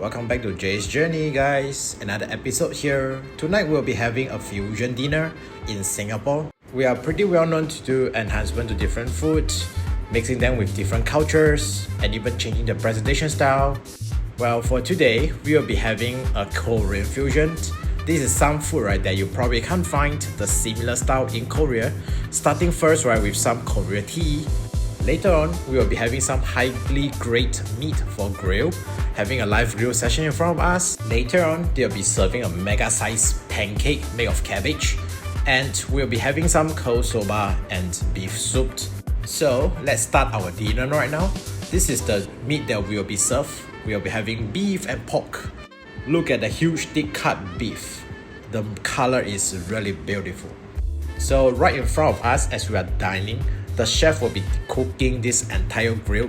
Welcome back to Jay's Journey, guys. Another episode here. Tonight we'll be having a fusion dinner in Singapore. We are pretty well known to do enhancement to different foods, mixing them with different cultures, and even changing the presentation style. Well, for today, we will be having a Korean fusion. This is some food, right, that you probably can't find the similar style in Korea. Starting first, right, with some Korean tea. Later on, we will be having some highly grade meat for grill, having a live grill session in front of us. Later on, they'll be serving a mega sized pancake made of cabbage, and we'll be having some cold soba and beef soup. So let's start our dinner right now. This is the meat that will be served. We'll be having beef and pork. Look at the huge thick cut beef. The color is really beautiful. So right in front of us as we are dining, the chef will be cooking this entire grill.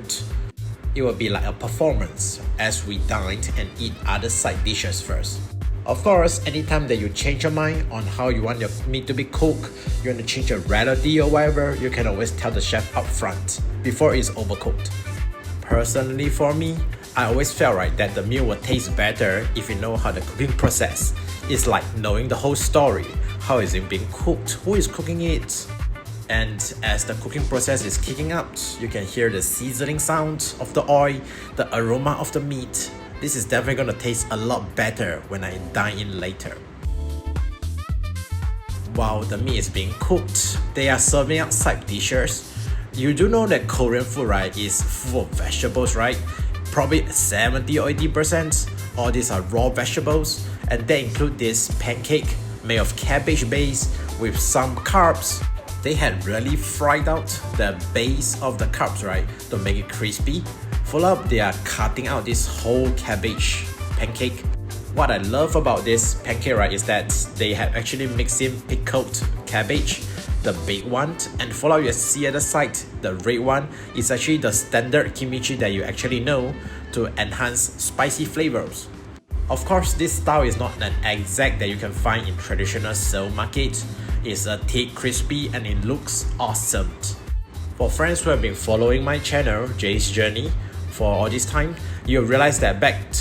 It will be like a performance as we dine and eat other side dishes first. Of course, anytime that you change your mind on how you want your meat to be cooked, you want to change your recipe or whatever, you can always tell the chef up front before it's overcooked. Personally for me, I always felt right that the meal will taste better if you know how the cooking process. It's like knowing the whole story. How is it being cooked? Who is cooking it? And as the cooking process is kicking up, you can hear the sizzling sound of the oil, the aroma of the meat. This is definitely gonna taste a lot better when I dine in later. While the meat is being cooked, they are serving up side dishes. You do know that Korean food, right, is full of vegetables, right? Probably 70 or 80%. All these are raw vegetables, and they include this pancake made of cabbage base with some carbs. They had really fried out the base of the carbs, right, to make it crispy. Full up, they are cutting out this whole cabbage pancake. What I love about this pancake, right, is that they have actually mixed in pickled cabbage, the big one, and follow you see at the side, the red one is actually the standard kimchi that you actually know to enhance spicy flavors. Of course, this style is not an exact that you can find in traditional Seoul market. It's a thick, crispy, and it looks awesome. For friends who have been following my channel, Jay's Journey, for all this time, you'll realize that back a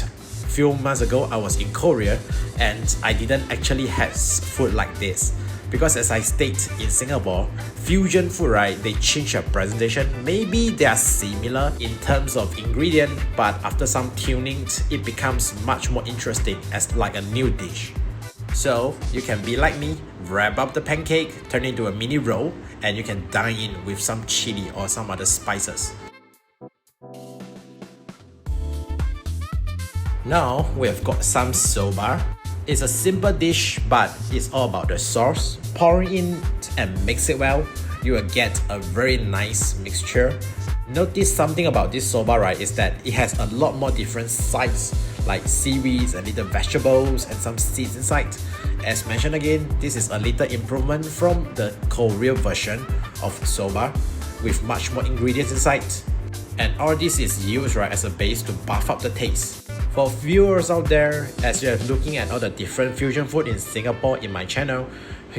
few months ago, I was in Korea and I didn't actually have food like this. Because as I state in Singapore, fusion food, right, they change their presentation. Maybe they are similar in terms of ingredient, but after some tuning, it becomes much more interesting as like a new dish. So you can be like me, wrap up the pancake, turn it into a mini roll, and you can dine in with some chili or some other spices. Now we have got some soba. It's a simple dish, but it's all about the sauce. Pouring in and mix it well, you will get a very nice mixture. Notice something about this soba, right, is that it has a lot more different sides, like seaweeds and little vegetables and some seeds inside. As mentioned again, this is a little improvement from the Korean version of soba with much more ingredients inside. And all this is used, right, as a base to buff up the taste. For viewers out there, as you are looking at all the different fusion food in Singapore in my channel,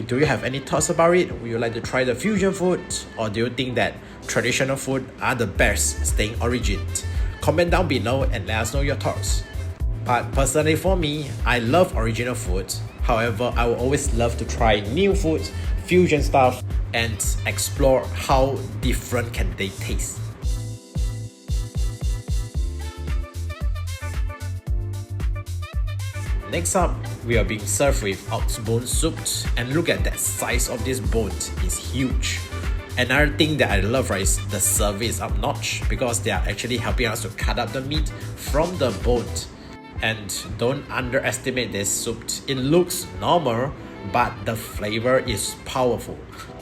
do you have any thoughts about it? Would you like to try the fusion food? Or do you think that traditional food are the best staying origin? Comment down below and let us know your thoughts. But personally for me, I love original food. However, I will always love to try new food, fusion stuff, and explore how different can they taste. Next up, we are being served with ox bone soup, and look at that size of this bone, it's huge. Another thing that I love, right, is the service is up notch because they are actually helping us to cut up the meat from the bone. And don't underestimate this soup. It looks normal, but the flavor is powerful.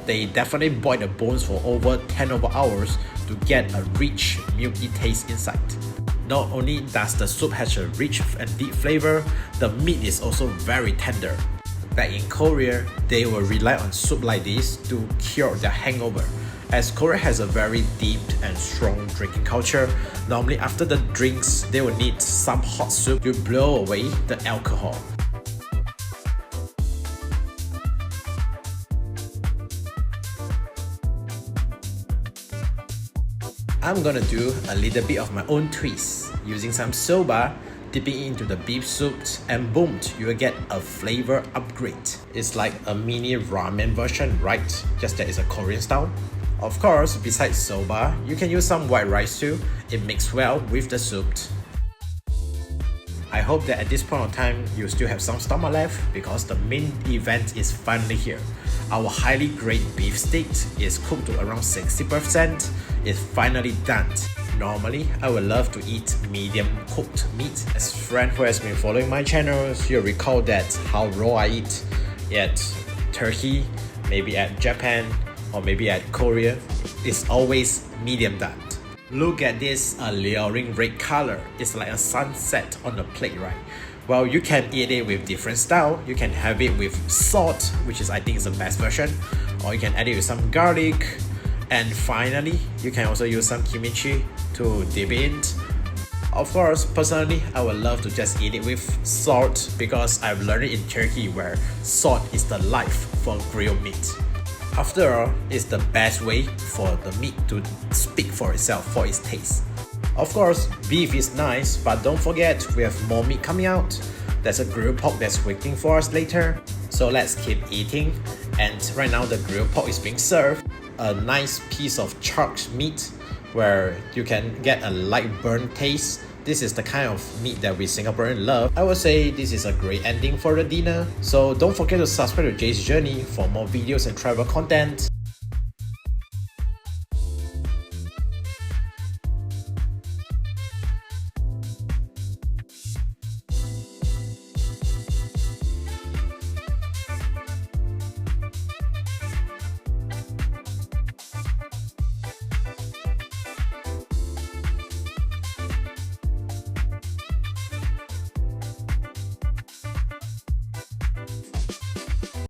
They definitely boil the bones for over 10 hours to get a rich, milky taste inside. Not only does the soup have a rich and deep flavor, the meat is also very tender. Back in Korea, they will rely on soup like this to cure their hangover. As Korea has a very deep and strong drinking culture, normally after the drinks, they will need some hot soup to blow away the alcohol. I'm gonna do a little bit of my own twist using some soba dipping into the beef soup, and boom, you will get a flavor upgrade. It's like a mini ramen version, right? Just that it's a Korean style. Of course, besides soba, you can use some white rice too. It mixes well with the soup. I hope that at this point of time, you still have some stomach left because the main event is finally here. Our highly graded beef steak is cooked to around 60%. It's finally done. Normally, I would love to eat medium cooked meat. As a friend who has been following my channel, you'll recall that how raw I eat at Turkey, maybe at Japan, or maybe at Korea. It's always medium done. Look at this alluring red color. It's like a sunset on the plate, right? Well, you can eat it with different style. You can have it with salt, which is I think is the best version, or you can add it with some garlic. And finally, you can also use some kimchi to dip in. Of course, personally, I would love to just eat it with salt because I've learned it in Turkey where salt is the life for grilled meat. After all, it's the best way for the meat to speak for itself, for its taste. Of course, beef is nice, but don't forget we have more meat coming out. There's a grilled pork that's waiting for us later. So let's keep eating. And right now the grilled pork is being served. A nice piece of charred meat where you can get a light burn taste. This is the kind of meat that we Singaporeans love. I would say this is a great ending for the dinner. So don't forget to subscribe to Jay's Journey for more videos and travel content.